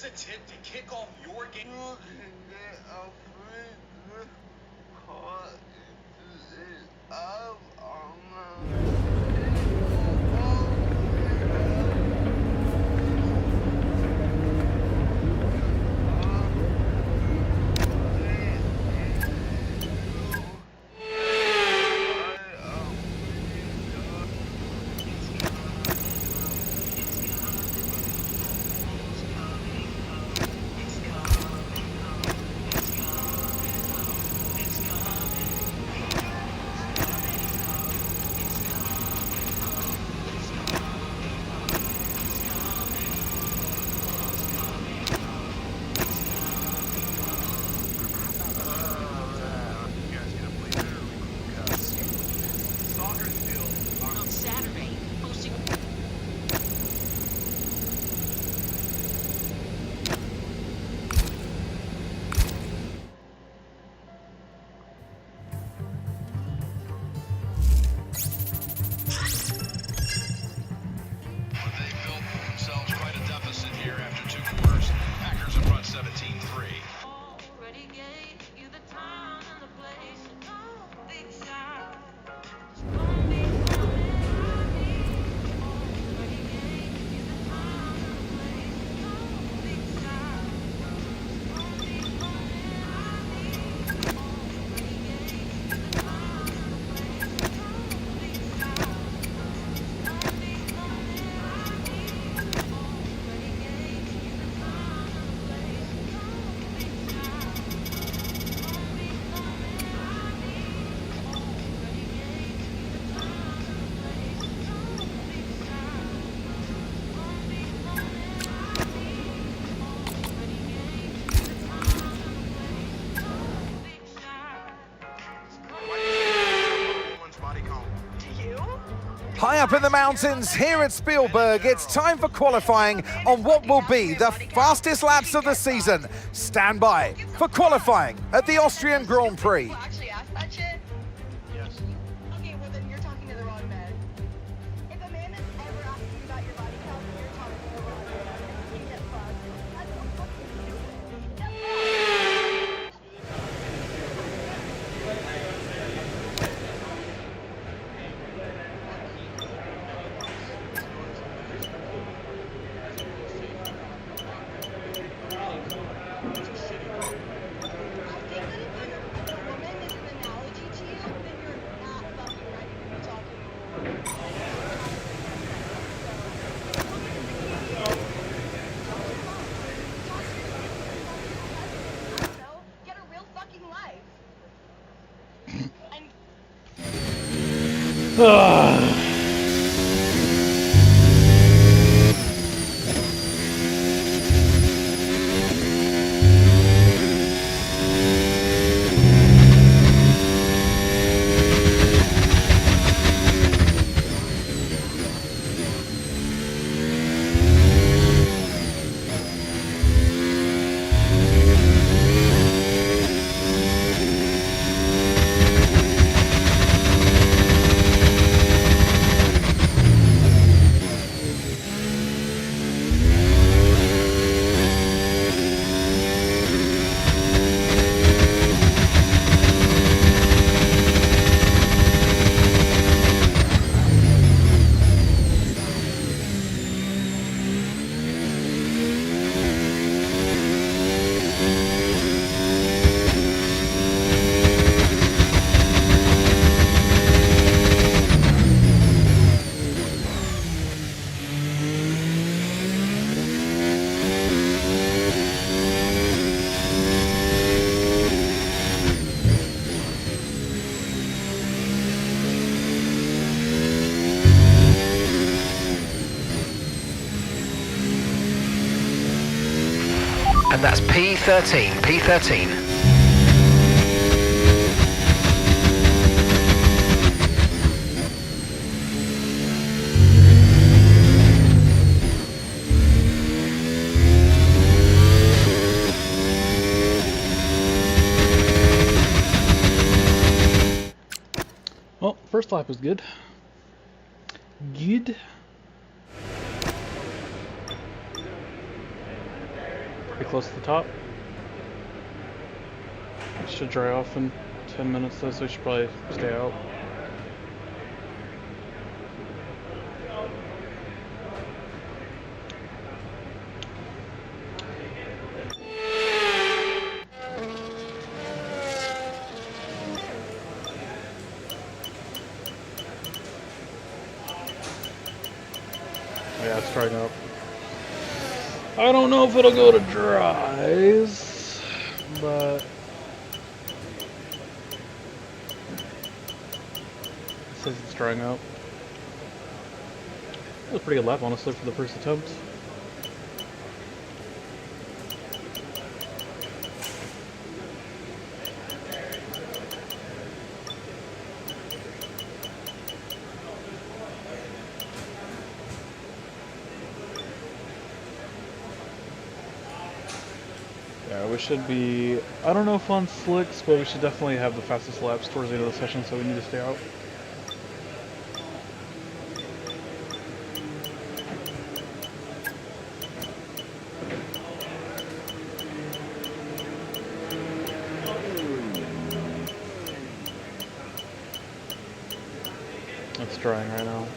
This a tip to kick off your game. You can get a free car up on High up in the mountains here at Spielberg, it's time for qualifying on what will be the fastest laps of the season. Stand by for qualifying at the Austrian Grand Prix. Actually asked that shit? Yes. Okay, well then you're talking to the wrong man. If a man has ever asked you about your body count, you're talking to the wrong man. You can get fucked. That's so fucking stupid. Get fucked! And that's P13, P13. Well, first lap was good. Good. Pretty close to the top. It should dry off in 10 minutes though, so we should probably stay out. Yeah, it's drying up. I don't know if it'll go to dries, but it says it's drying up. That was a pretty good lap, honestly, for the first attempt. Yeah, we should be, I don't know if on slicks, but we should definitely have the fastest laps towards the end of the session, so we need to stay out. It's drying right now.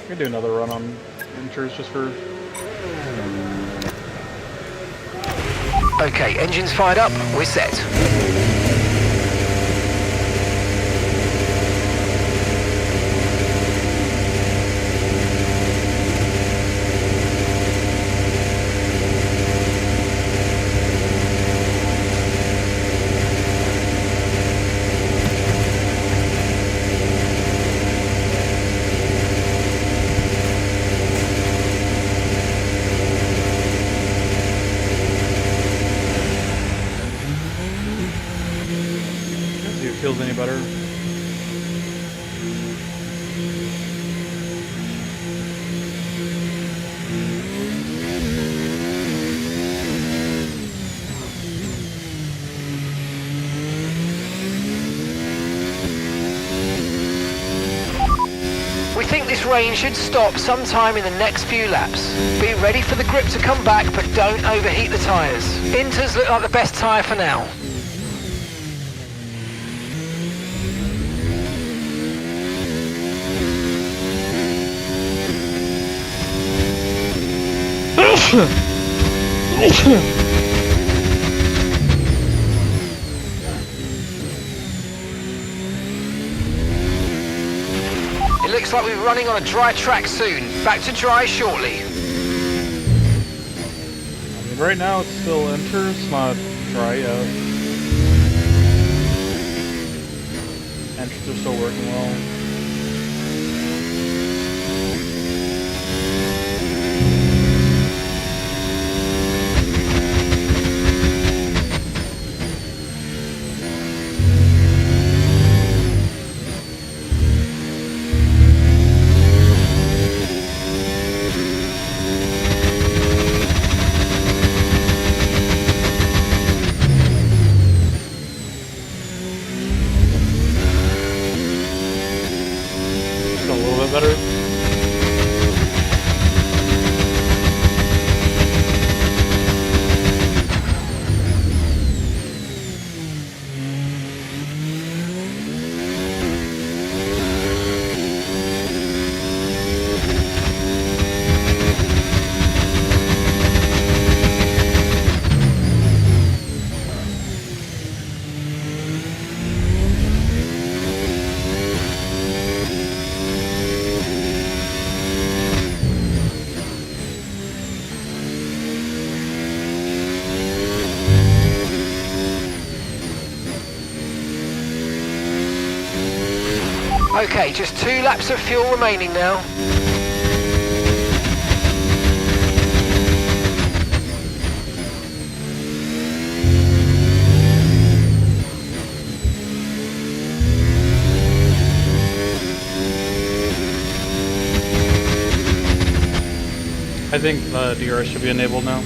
We can do another run on inters just for... Okay, engines fired up, we're set. See if it feels any better. We think this rain should stop sometime in the next few laps. Be ready for the grip to come back, but don't overheat the tyres. Inters look like the best tyre for now. It looks like we're running on a dry track soon. Back to dry shortly. I mean, right now it's still inters, it's not dry yet. Enters are still working well. A little bit better. Okay, just 2 laps of fuel remaining now. I think the DRS should be enabled now.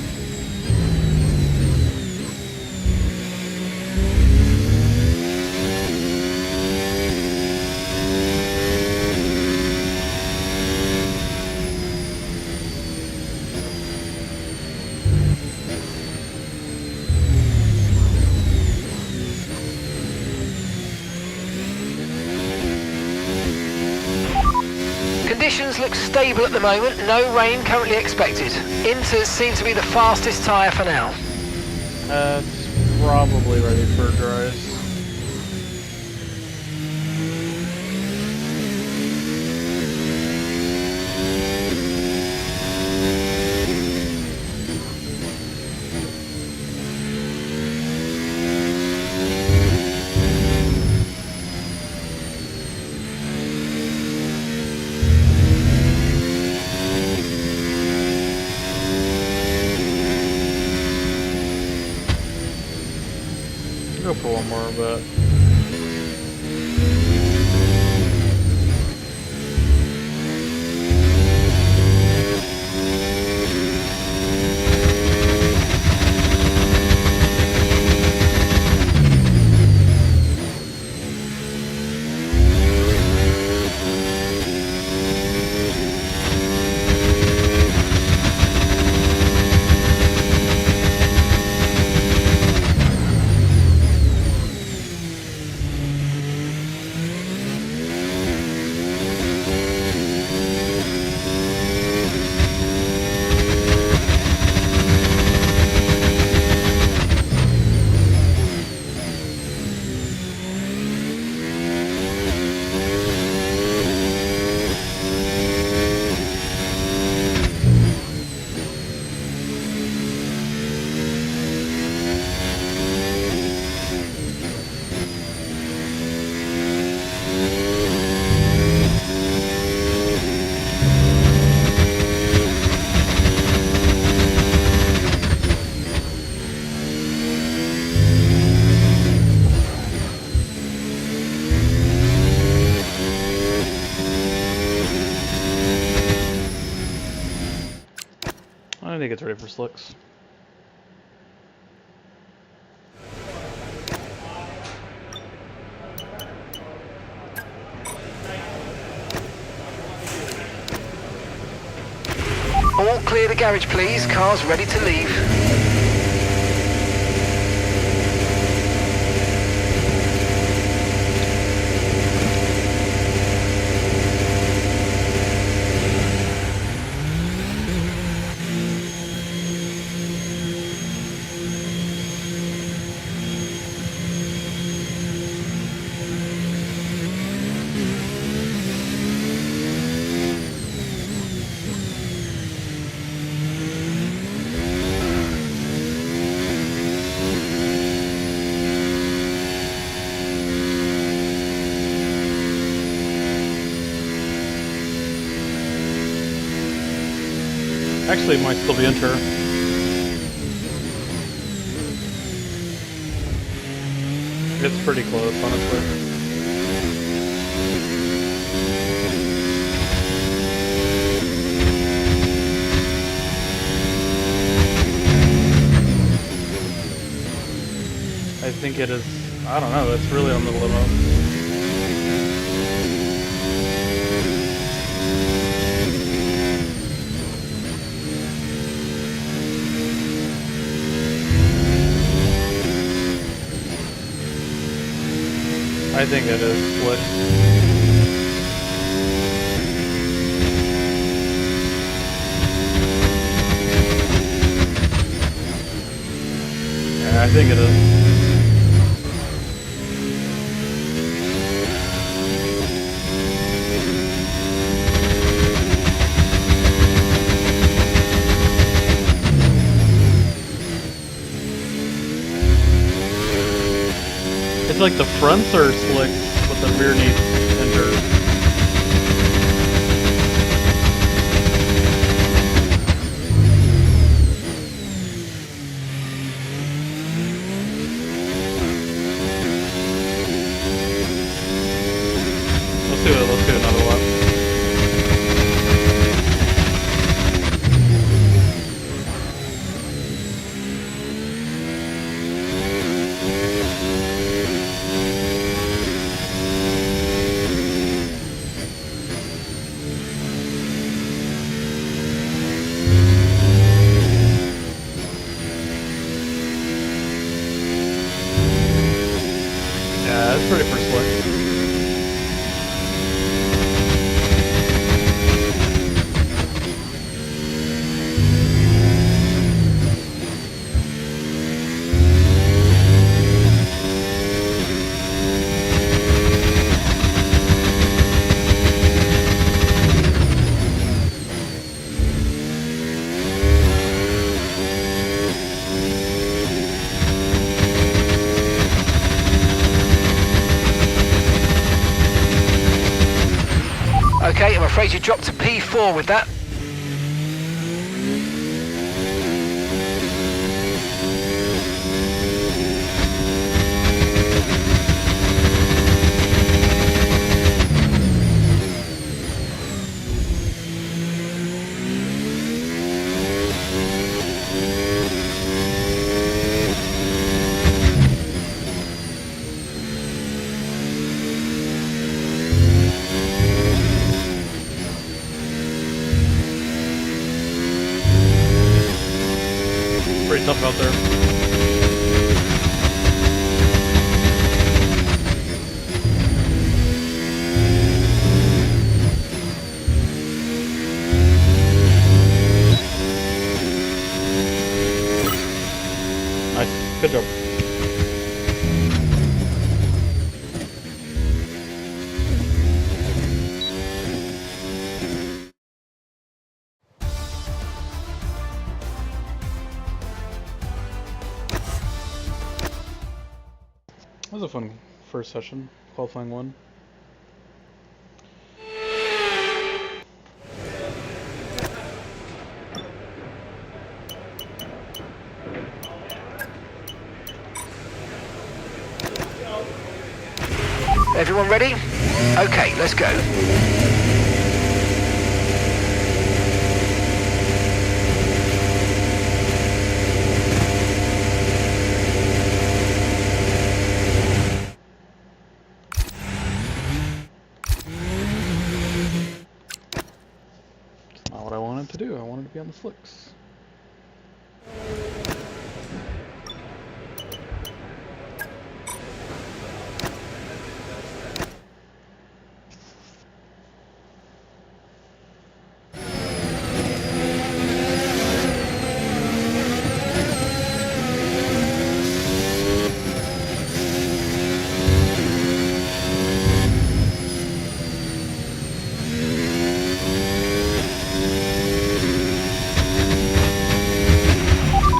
looks stable at the moment, no rain currently expected. Inters seem to be the fastest tyre for now. That's probably ready for dries. Go for one more, but I think it's ready for slicks. All clear the garage please, cars ready to leave. Actually, it might still be inter. It's pretty close, honestly. I think it is, I don't know, it's really on the limo. I think it is slick. Yeah, I think it is. It's like the fronts are slick, but the rear needs enter. Let's do another lap. Yeah, it's pretty for slick. afraid you dropped to P4 with that. Pretty tough out there. Nice. Good job. That was a fun first session, qualifying one. Everyone ready? Okay, let's go. It's not what I wanted to do. I wanted to be on the slicks.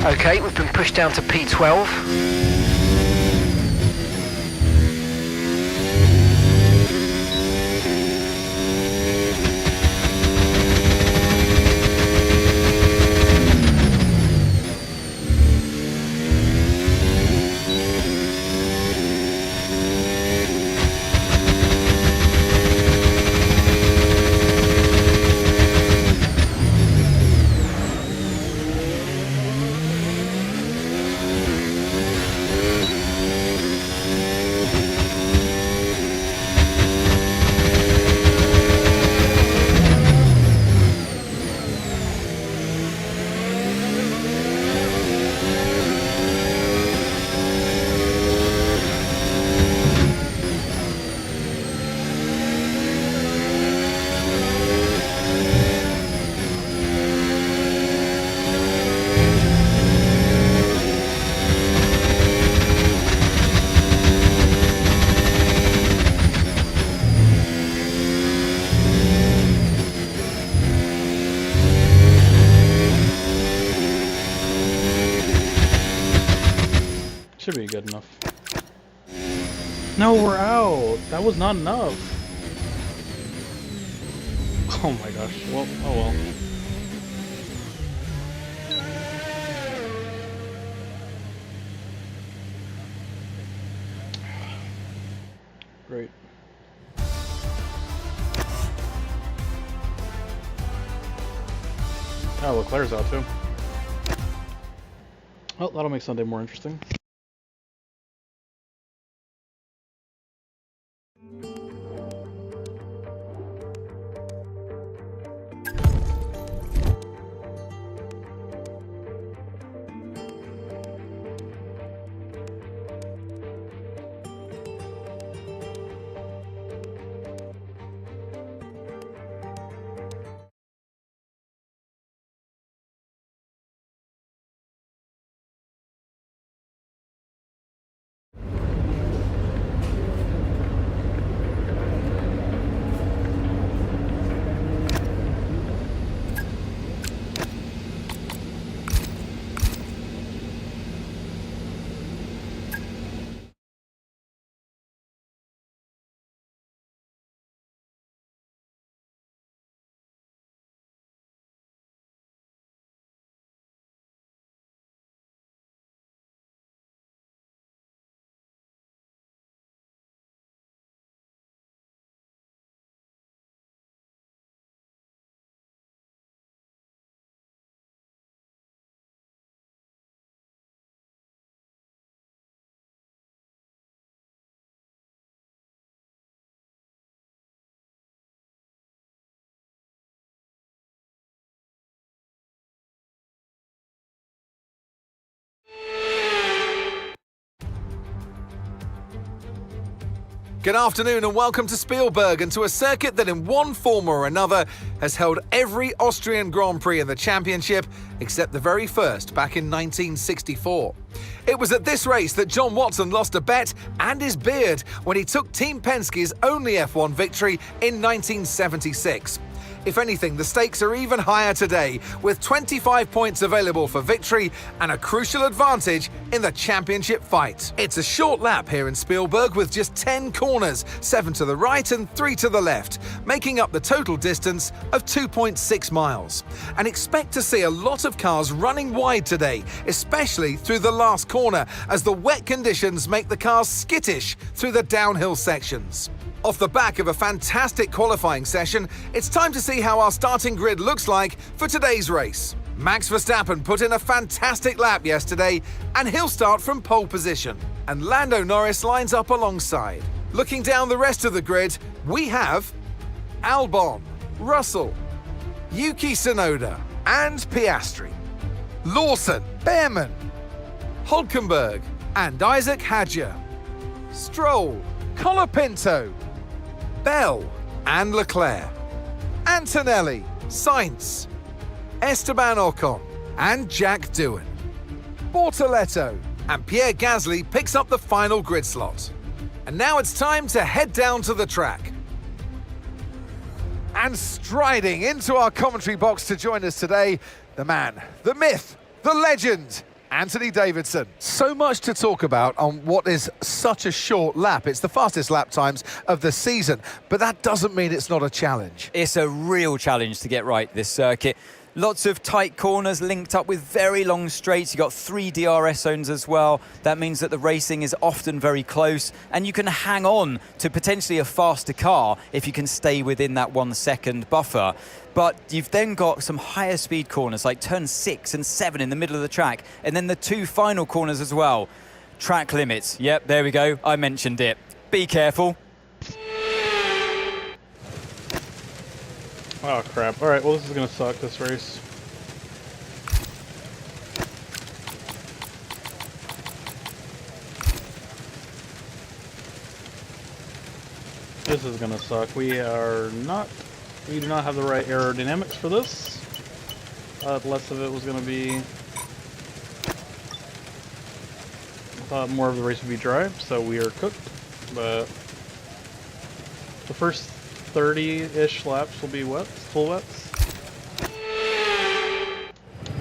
Okay, we've been pushed down to P12. Should be good enough. No, we're out. That was not enough. Oh my gosh. Well, oh well. Great. Oh, Leclerc's out too. Well, that'll make Sunday more interesting. Good afternoon and welcome to Spielberg and to a circuit that in one form or another has held every Austrian Grand Prix in the championship except the very first back in 1964. It was at this race that John Watson lost a bet and his beard when he took Team Penske's only F1 victory in 1976. If anything, the stakes are even higher today, with 25 points available for victory and a crucial advantage in the championship fight. It's a short lap here in Spielberg with just 10 corners, 7 to the right and 3 to the left, making up the total distance of 2.6 miles. And expect to see a lot of cars running wide today, especially through the last corner, as the wet conditions make the cars skittish through the downhill sections. Off the back of a fantastic qualifying session, it's time to see how our starting grid looks like for today's race. Max Verstappen put in a fantastic lap yesterday, and he'll start from pole position. And Lando Norris lines up alongside. Looking down the rest of the grid, we have Albon, Russell, Yuki Tsunoda, and Piastri, Lawson, Behrman, Hulkenberg, and Isaac Hadjar, Stroll, Colapinto, Bell and Leclerc, Antonelli, Sainz, Esteban Ocon and Jack Doohan, Bortoletto, and Pierre Gasly picks up the final grid slot. And now it's time to head down to the track. And striding into our commentary box to join us today, the man, the myth, the legend, Anthony Davidson. So much to talk about on what is such a short lap. It's the fastest lap times of the season, but that doesn't mean it's not a challenge. It's a real challenge to get right this circuit. Lots of tight corners linked up with very long straights. You've got 3 DRS zones as well. That means that the racing is often very close, and you can hang on to potentially a faster car if you can stay within that 1 second buffer. But you've then got some higher speed corners like turns 6 and 7 in the middle of the track, and then the 2 final corners as well. Track limits. Yep, there we go. I mentioned it. Be careful. Oh crap. Alright, well this is gonna suck, this race. This is gonna suck. We do not have the right aerodynamics for this. Less of it was gonna be... I thought more of the race would be dry, so we are cooked. But the first 30-ish laps will be wet, full wets.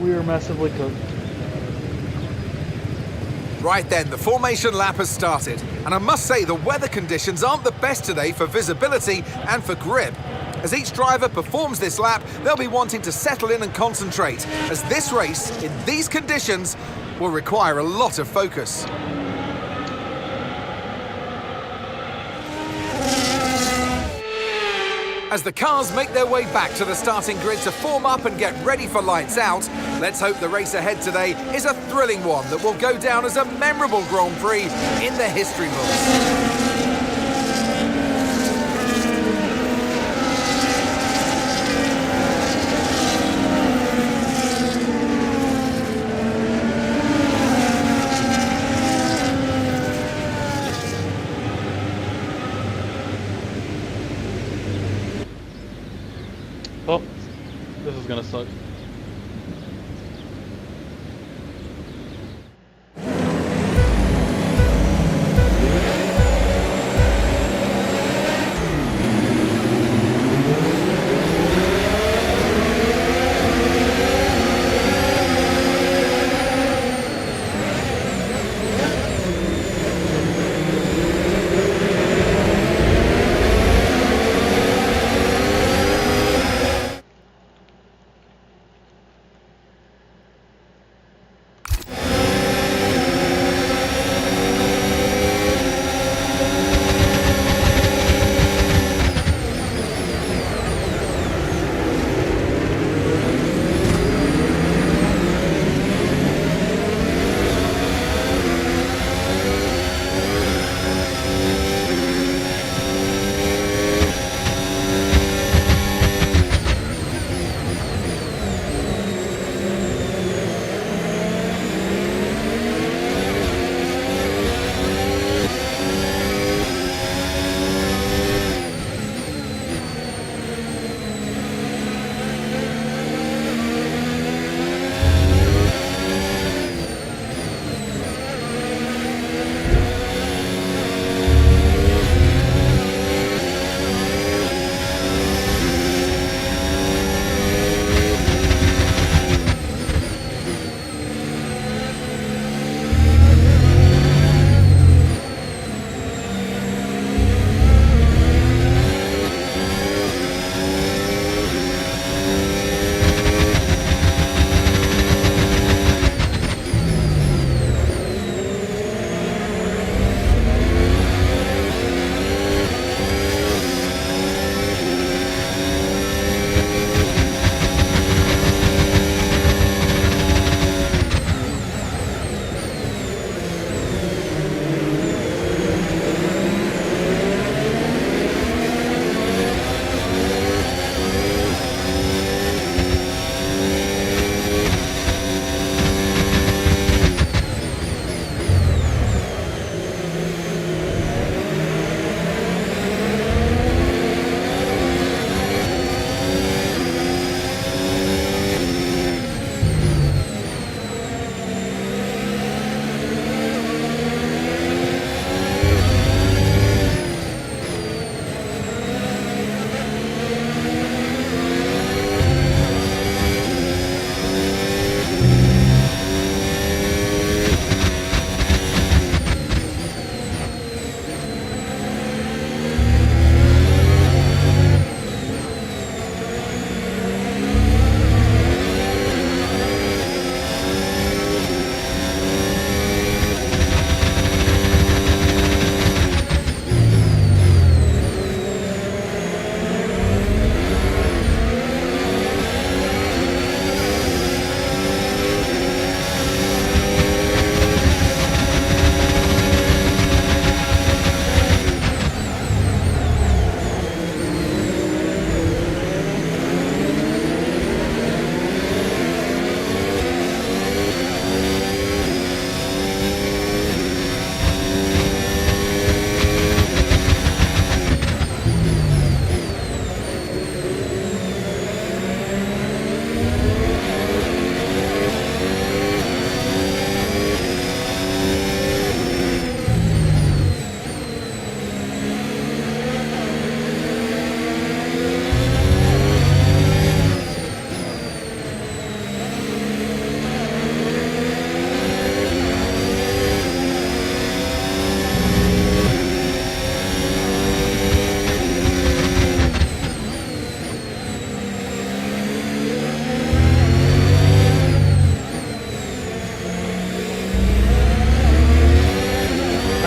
We are massively cooked. Right then, the formation lap has started, and I must say the weather conditions aren't the best today for visibility and for grip. As each driver performs this lap, they'll be wanting to settle in and concentrate, as this race, in these conditions, will require a lot of focus. As the cars make their way back to the starting grid to form up and get ready for lights out, let's hope the race ahead today is a thrilling one that will go down as a memorable Grand Prix in the history books. Oh, this is gonna suck.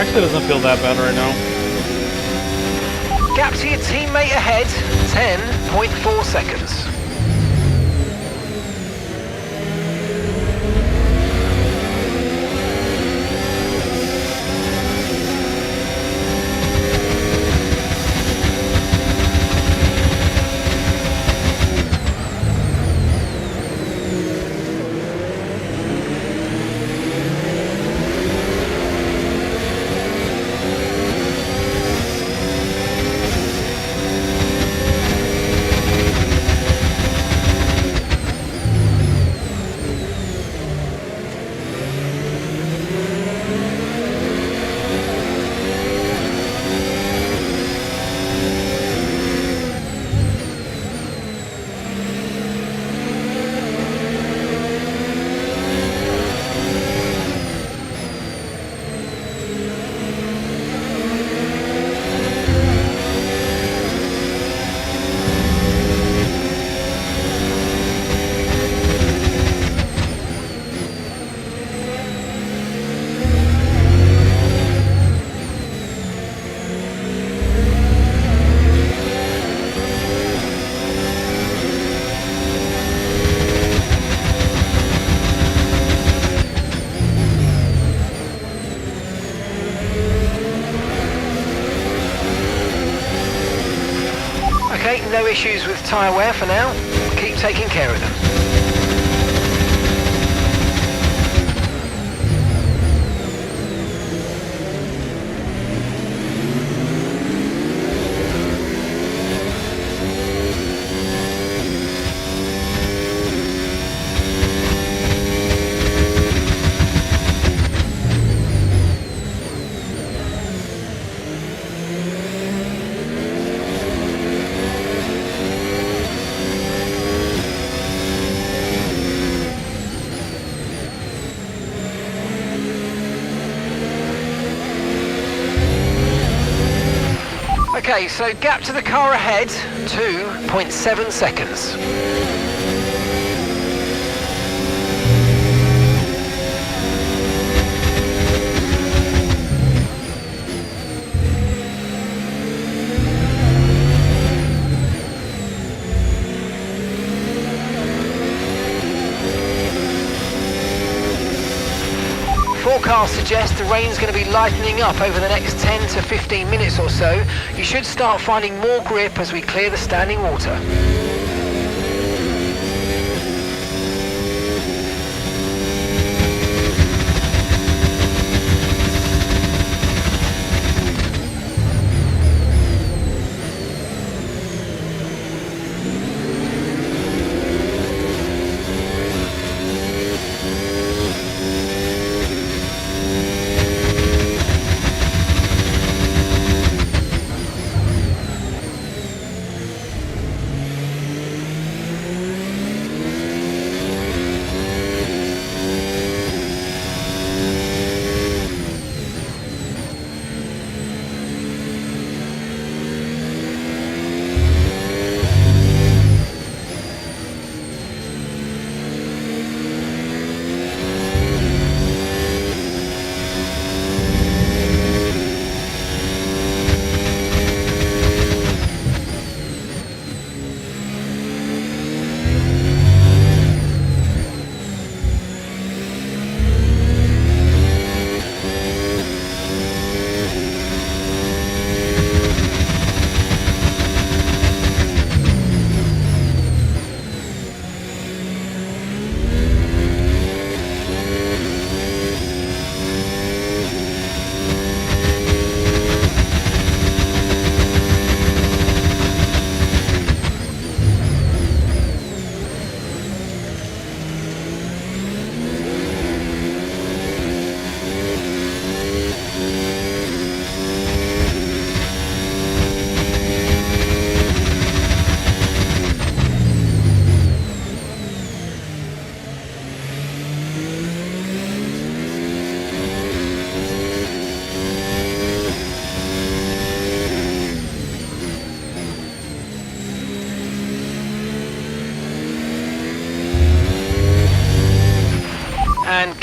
Actually, doesn't feel that bad right now. Gap to your teammate ahead, 10.4 seconds. Okay, no issues with tyre wear for now. Keep taking care of them. Okay, so gap to the car ahead, 2.7 seconds. Forecasts suggest the rain's going to be lightening up over the next 10 to 15 minutes or so. You should start finding more grip as we clear the standing water.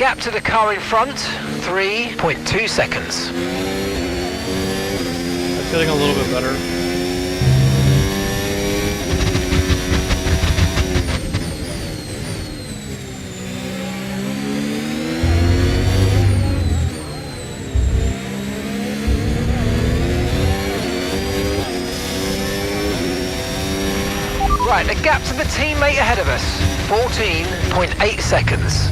gap to the car in front, 3.2 seconds. It's getting a little bit better. Right, the gap to the teammate ahead of us, 14.8 seconds.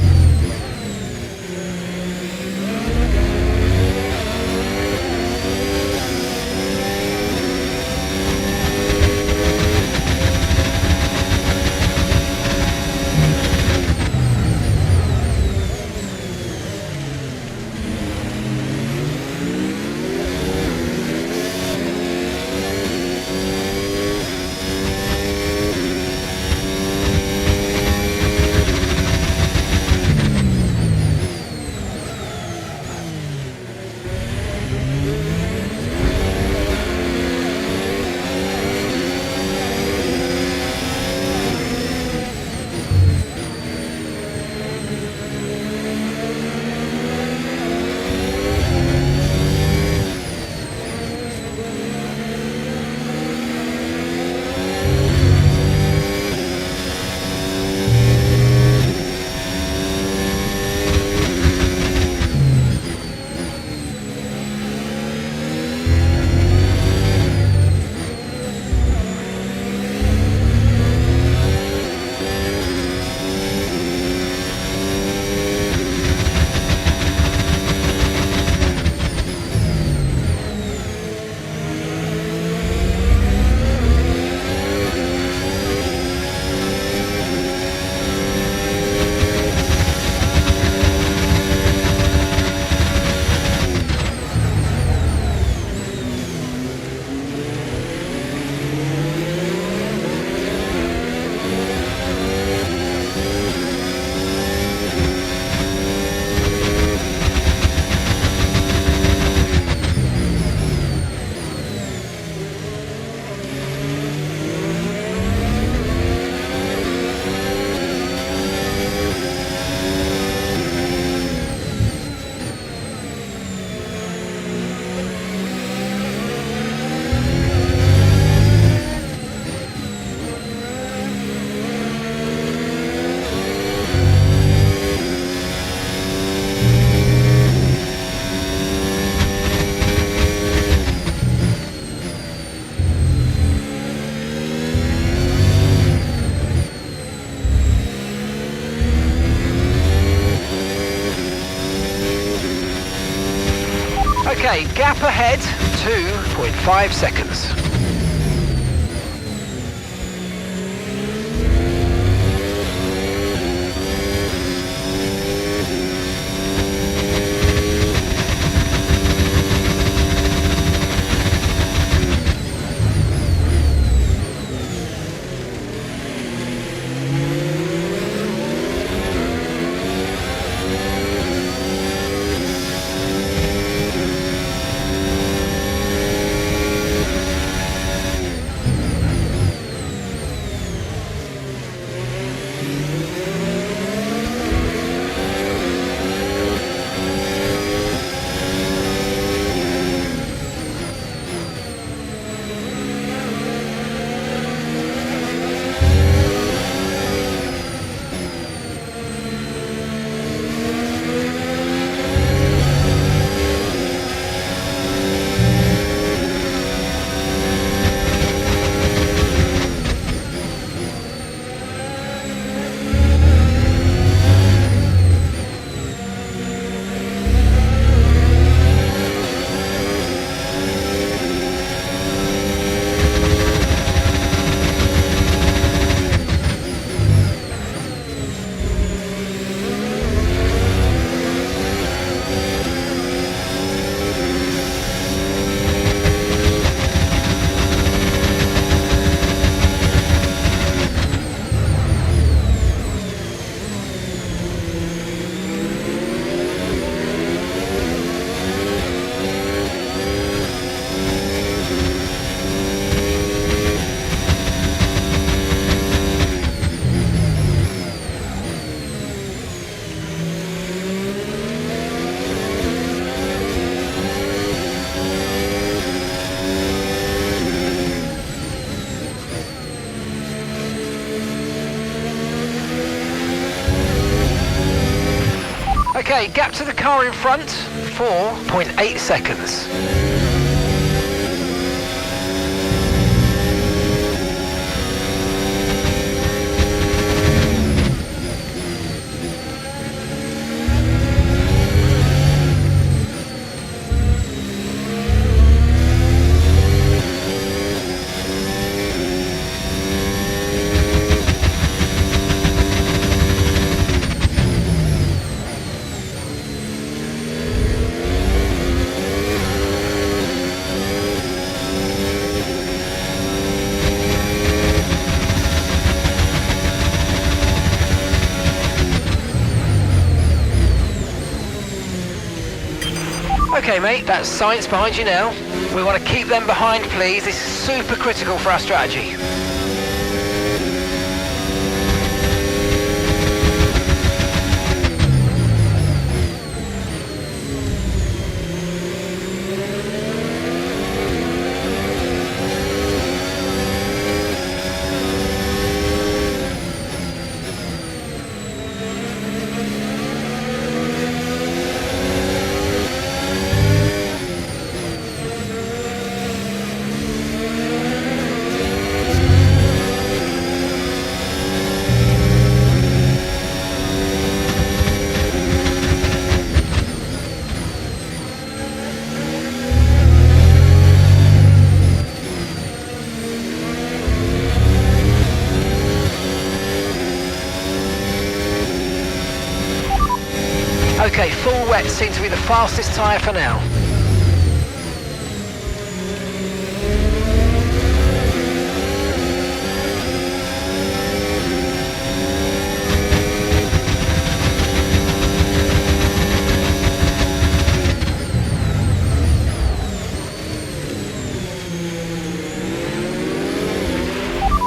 Okay, gap ahead, 2.5 seconds. Okay, gap to the car in front, 4.8 seconds. Okay mate, that's science behind you now. We want to keep them behind please, this is super critical for our strategy. Okay, full wet seems to be the fastest tyre for now.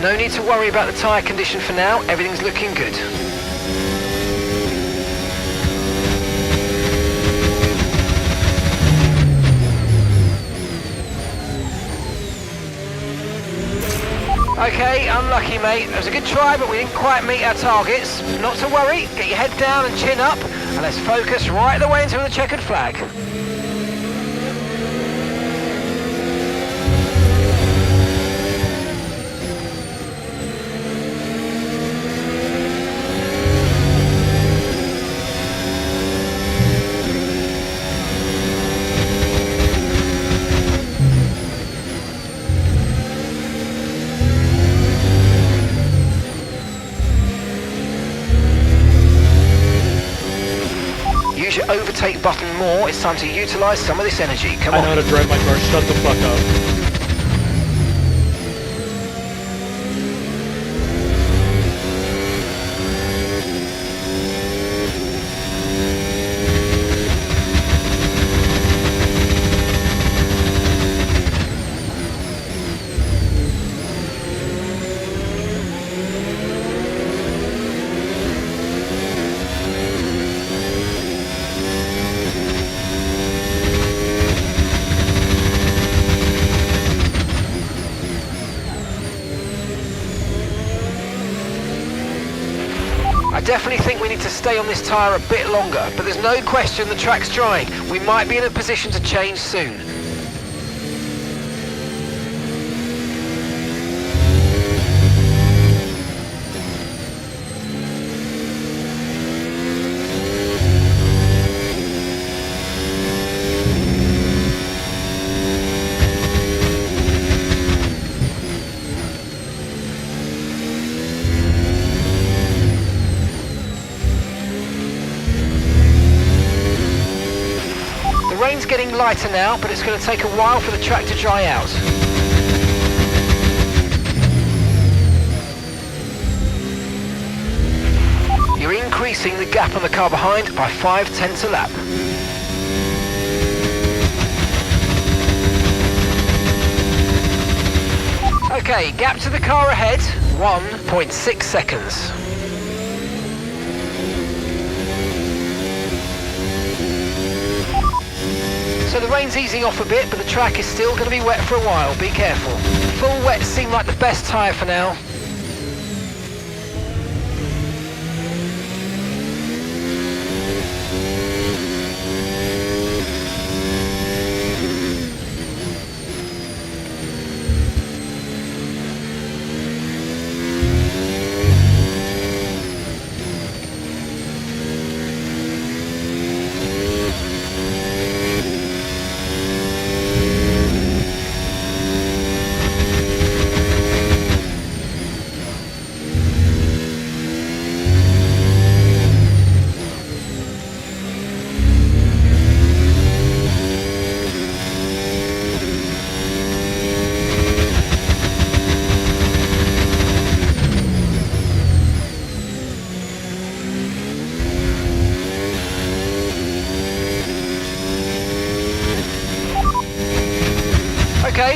No need to worry about the tyre condition for now, everything's looking good. Okay, unlucky mate. It was a good try, but we didn't quite meet our targets. Not to worry, get your head down and chin up, and let's focus right the way into the checkered flag. Use your overtake button more, it's time to utilise some of this energy. Come on. I know how to drive my car, shut the fuck up. I definitely think we need to stay on this tyre a bit longer, but there's no question the track's drying. We might be in a position to change soon. The rain's getting lighter now, but it's going to take a while for the track to dry out. You're increasing the gap on the car behind by 0.5 a lap. Okay, gap to the car ahead, 1.6 seconds. So the rain's easing off a bit, but the track is still going to be wet for a while. Be careful. Full wet seemed like the best tyre for now.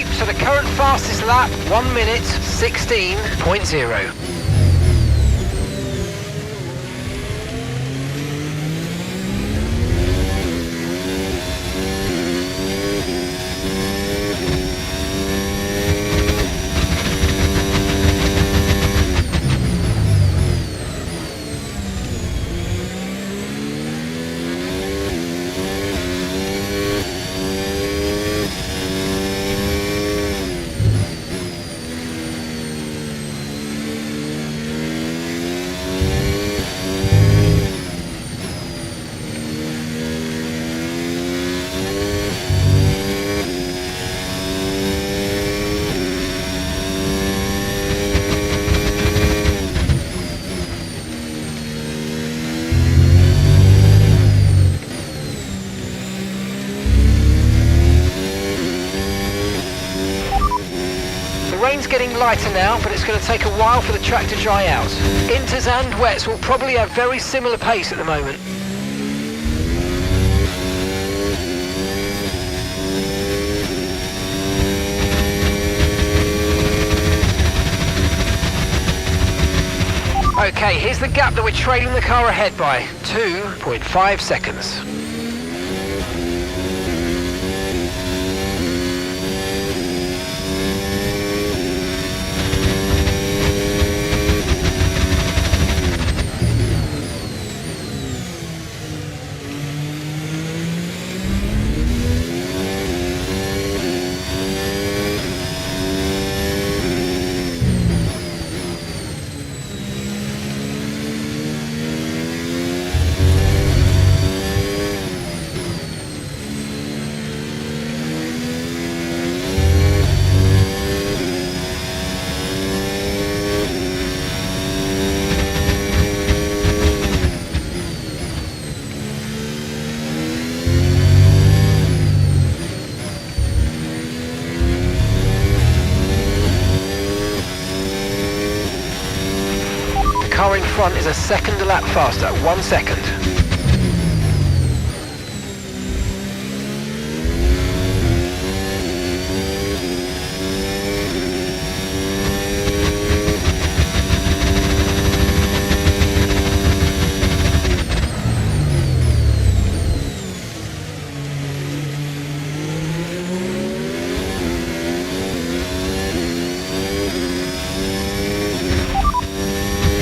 Okay, so the current fastest lap, 1 minute 16.0. Rain's getting lighter now, but it's going to take a while for the track to dry out. Inters and wets will probably have very similar pace at the moment. Okay, here's the gap that we're trailing the car ahead by, 2.5 seconds. Car in front is a second a lap faster, 1 second.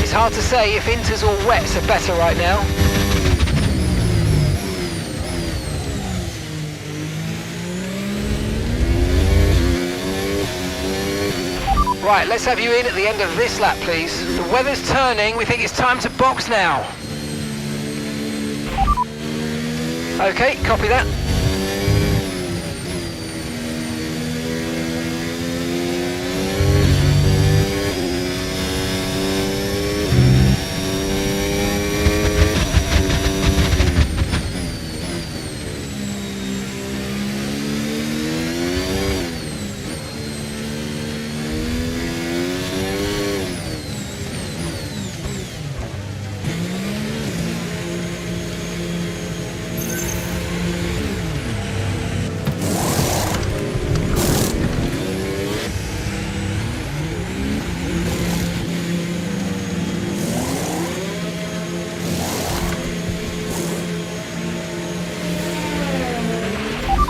It's hard to say if inters or wets are better right now. Right, let's have you in at the end of this lap, please. The weather's turning, we think it's time to box now. Okay, copy that.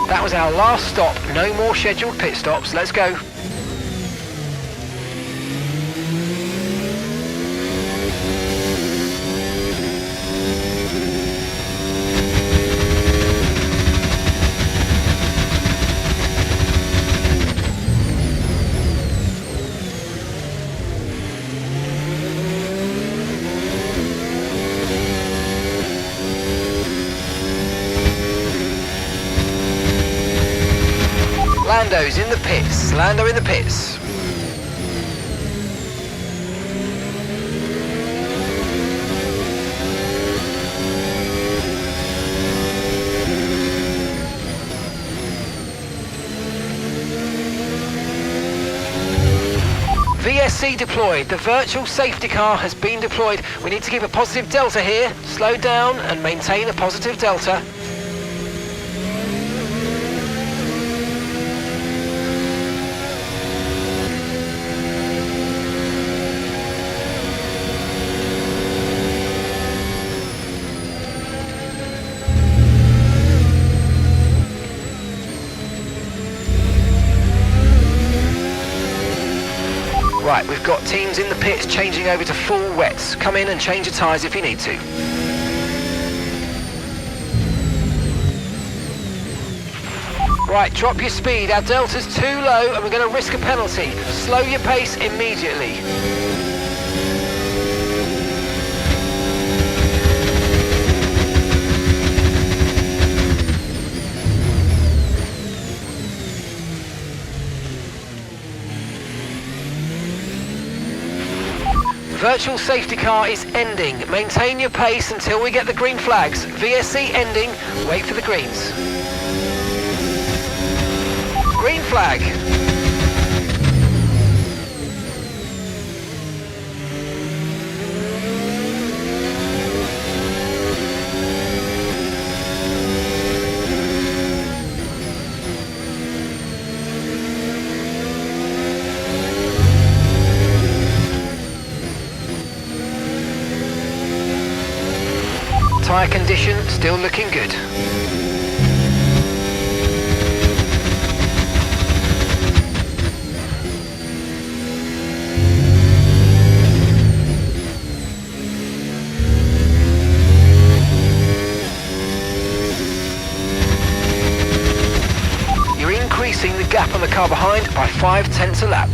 That was our last stop. No more scheduled pit stops. Let's go. Lando's in the pits. Lando in the pits. VSC deployed. The virtual safety car has been deployed. We need to keep a positive delta here. Slow down and maintain a positive delta. Right, we've got teams in the pits changing over to full wets. Come in and change your tyres if you need to. Right, drop your speed. Our delta's too low and we're going to risk a penalty. Slow your pace immediately. Virtual safety car is ending. Maintain your pace until we get the green flags. VSC ending. Wait for the greens. Green flag. Tyre condition still looking good. You're increasing the gap on the car behind by 0.5 a lap.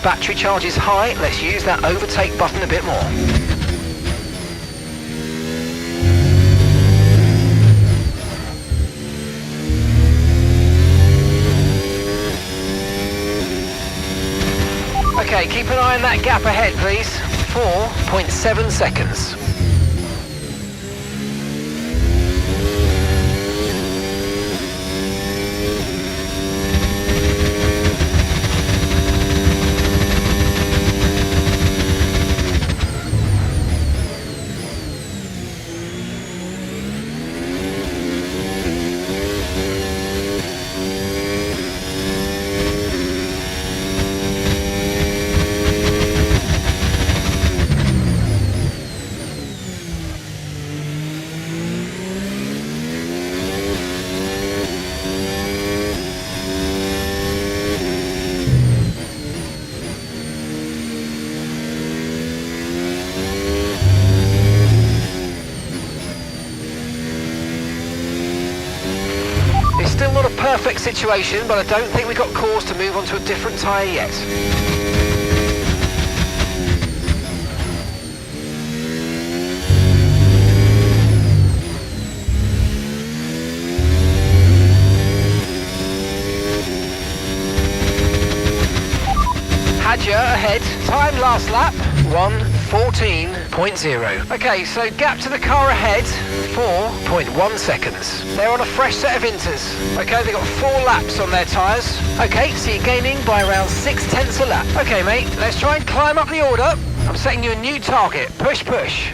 Battery charge is high, let's use that overtake button a bit more. Okay, keep an eye on that gap ahead please. 4.7 seconds. Still not a perfect situation, but I don't think we've got cause to move on to a different tyre yet. Hadja ahead, time last lap, 1:14.0. Okay, so gap to the car ahead, 4.1 seconds. They're on a fresh set of inters. Okay, they've got 4 laps on their tyres. Okay, so you're gaining by around 0.6 a lap. Okay, mate, let's try and climb up the order. I'm setting you a new target. Push, push.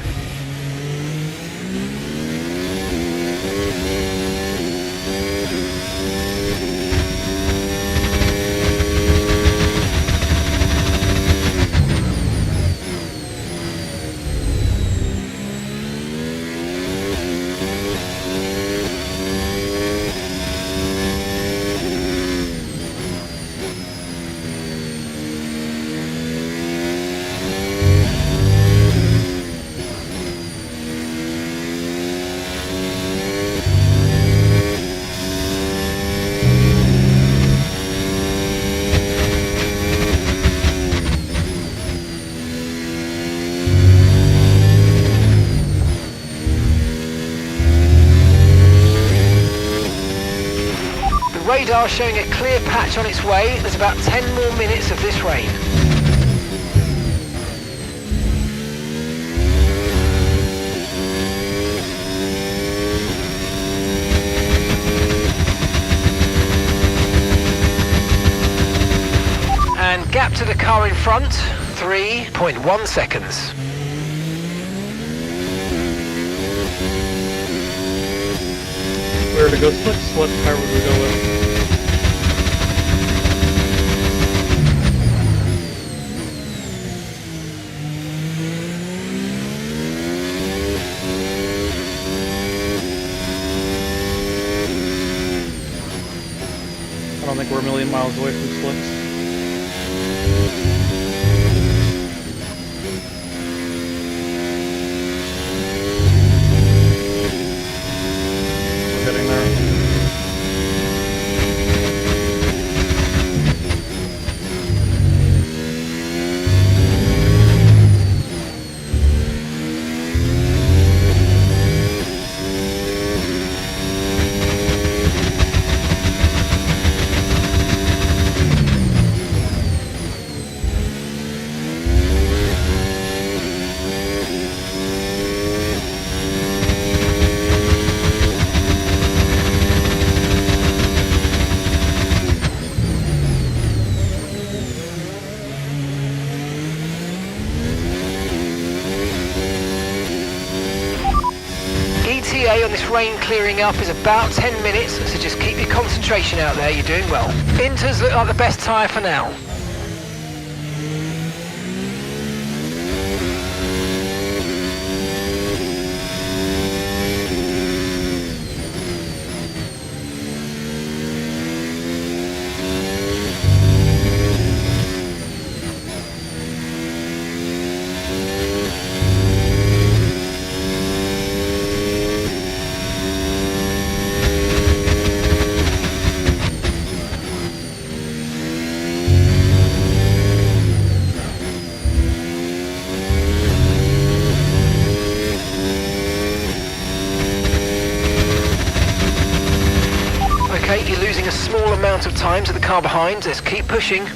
radar showing a clear patch on its way. There's about 10 more minutes of this rain. And gap to the car in front, 3.1 seconds. If we were to go slicks, what car would we go with? I don't think we're a million miles away from slicks. We're getting there. ETA on this rain clearing up is about 10 minutes, so just keep your concentration out there, you're doing well. Inters look like the best tyre for now. Okay, you're losing a small amount of time to the car behind. Let's keep pushing.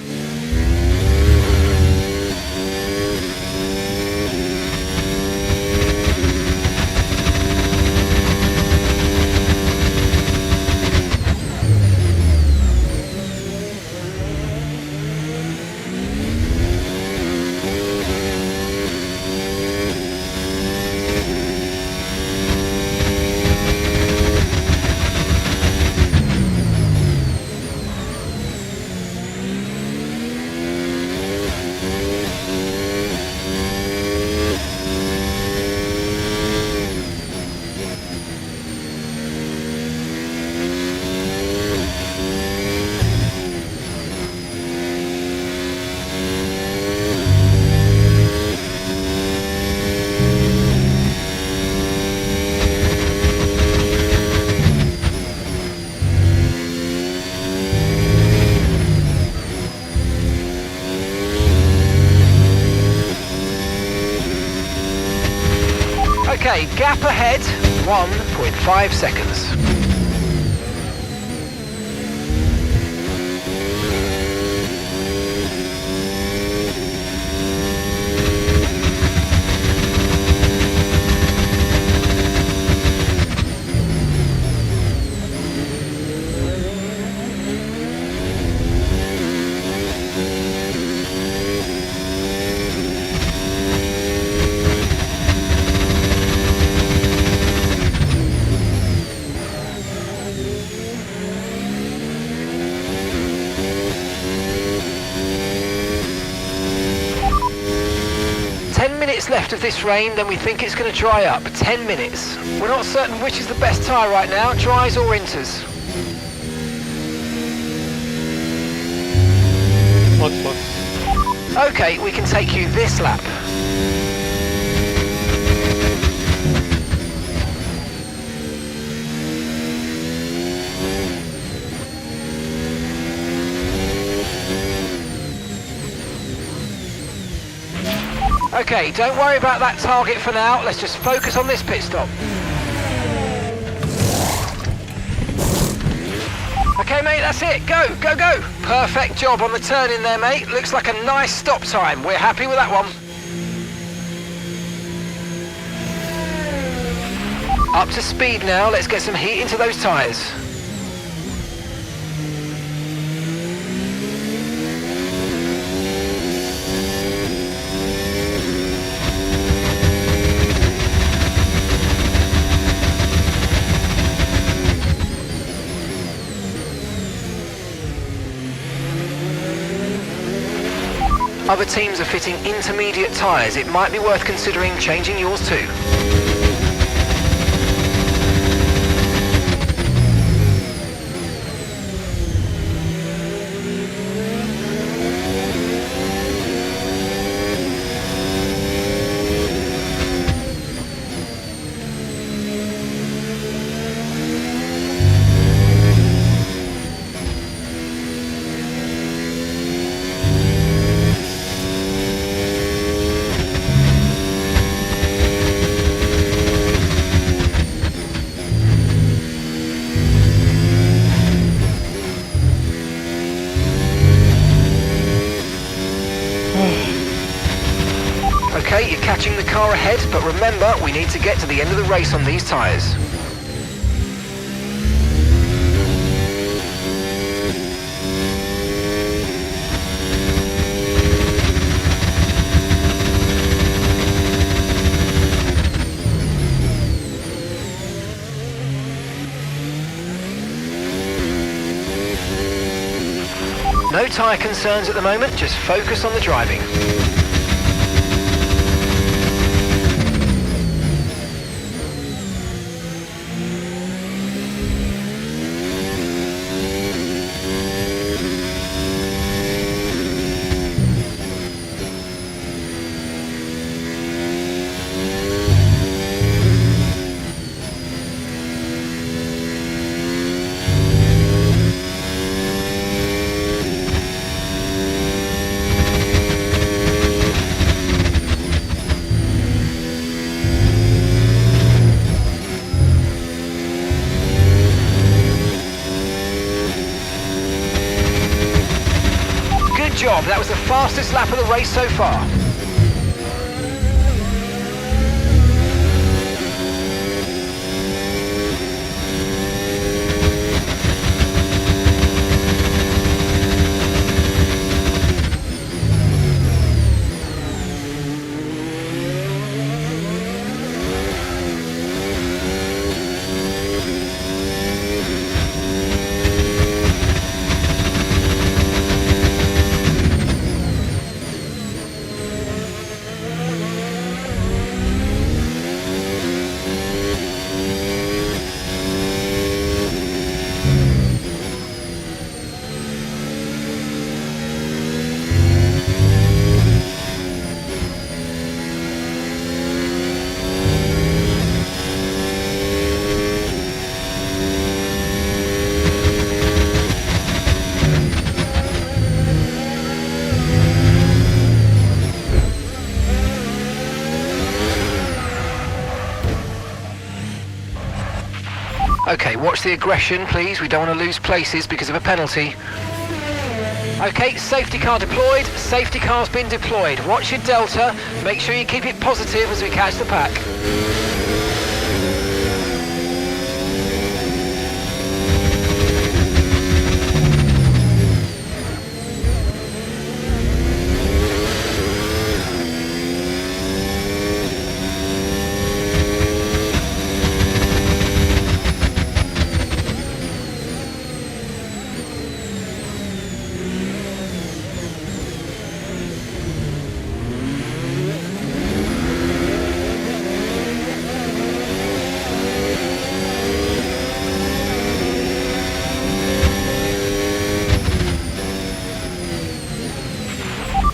Okay, gap ahead, 1.5 seconds. Left of this rain, then we think it's going to dry up. 10 minutes. We're not certain which is the best tyre right now, dries or inters. Okay, we can take you this lap. Okay, don't worry about that target for now. Let's just focus on this pit stop. Okay, mate, that's it. Go, go, go. Perfect job on the turn in there, mate. Looks like a nice stop time. We're happy with that one. Up to speed now. Let's get some heat into those tyres. Other teams are fitting intermediate tyres. It might be worth considering changing yours too. Okay, you're catching the car ahead, but remember, we need to get to the end of the race on these tyres. No tyre concerns at the moment, just focus on the driving. Job. That was the fastest lap of the race so far. Okay, watch the aggression, please. We don't want to lose places because of a penalty. Okay, safety car deployed. Safety car's been deployed. Watch your delta. Make sure you keep it positive as we catch the pack.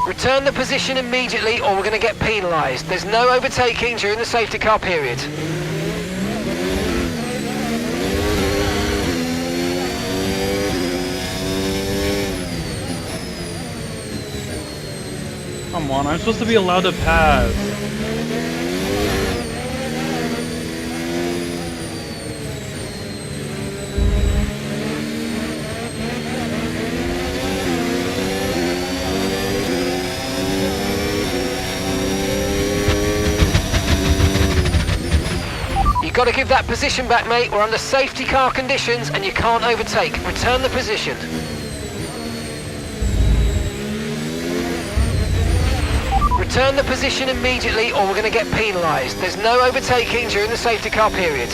Return the position immediately or we're going to get penalised. There's no overtaking during the safety car period. Come on, I'm supposed to be allowed to pass. You've got to give that position back, mate. We're under safety car conditions and you can't overtake. Return the position. Return the position immediately or we're going to get penalised. There's no overtaking during the safety car period.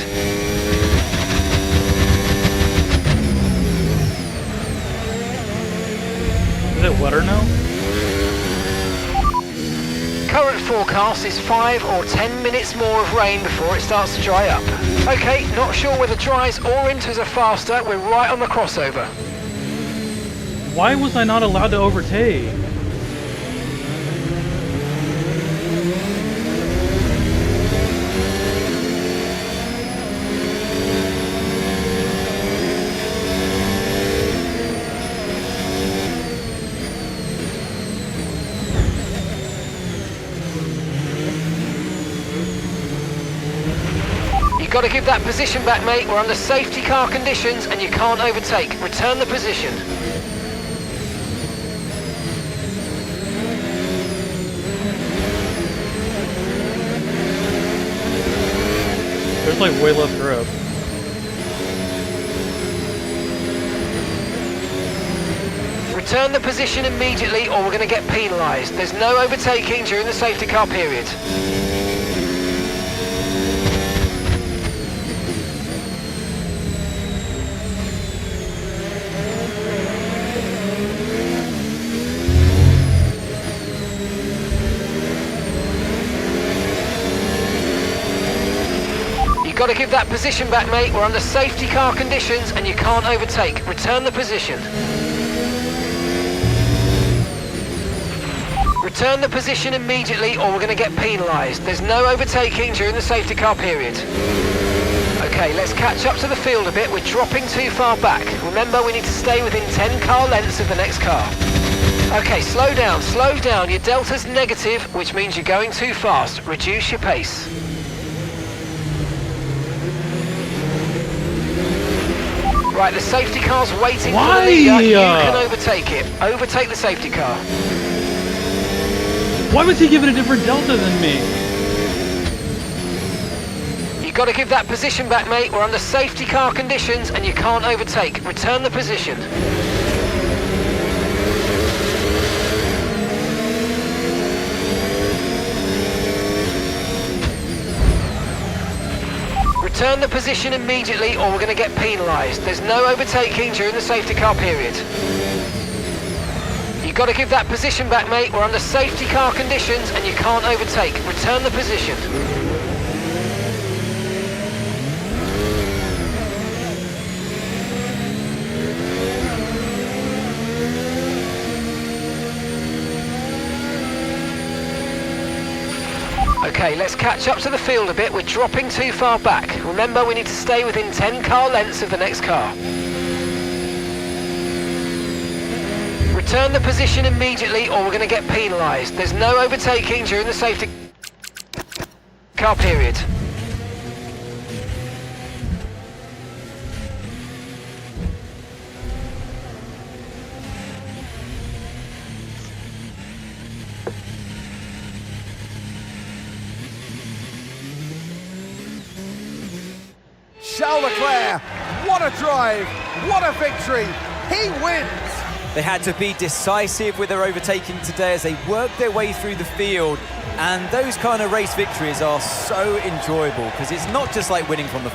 Is it wetter now? Current forecast is 5 or 10 minutes more of rain before it starts to dry up. Okay, not sure whether dries or inters are faster. We're right on the crossover. Why was I not allowed to overtake? You've got to give that position back, mate. We're under safety car conditions and you can't overtake. Return the position. There's like way less grip. Return the position immediately or we're going to get penalised. There's no overtaking during the safety car period. You've got to give that position back, mate. We're under safety car conditions and you can't overtake. Return the position. Return the position immediately or we're going to get penalised. There's no overtaking during the safety car period. Okay, let's catch up to the field a bit. We're dropping too far back. Remember, we need to stay within 10 car lengths of the next car. Okay, slow down, slow down. Your delta's negative, which means you're going too fast. Reduce your pace. Right, the safety car's waiting for the leader. You can overtake it. Overtake the safety car. Why was he given a different delta than me? You've got to give that position back, mate. We're under safety car conditions and you can't overtake. Return the position. Return the position immediately or we're going to get penalised. There's no overtaking during the safety car period. You've got to give that position back, mate. We're under safety car conditions and you can't overtake. Return the position. Okay, let's catch up to the field a bit. We're dropping too far back. Remember, we need to stay within 10 car lengths of the next car. Return the position immediately or we're going to get penalised. There's no overtaking during the safety car period. Charles Leclerc, what a drive, what a victory, he wins! They had to be decisive with their overtaking today as they worked their way through the field, and those kind of race victories are so enjoyable because it's not just like winning from the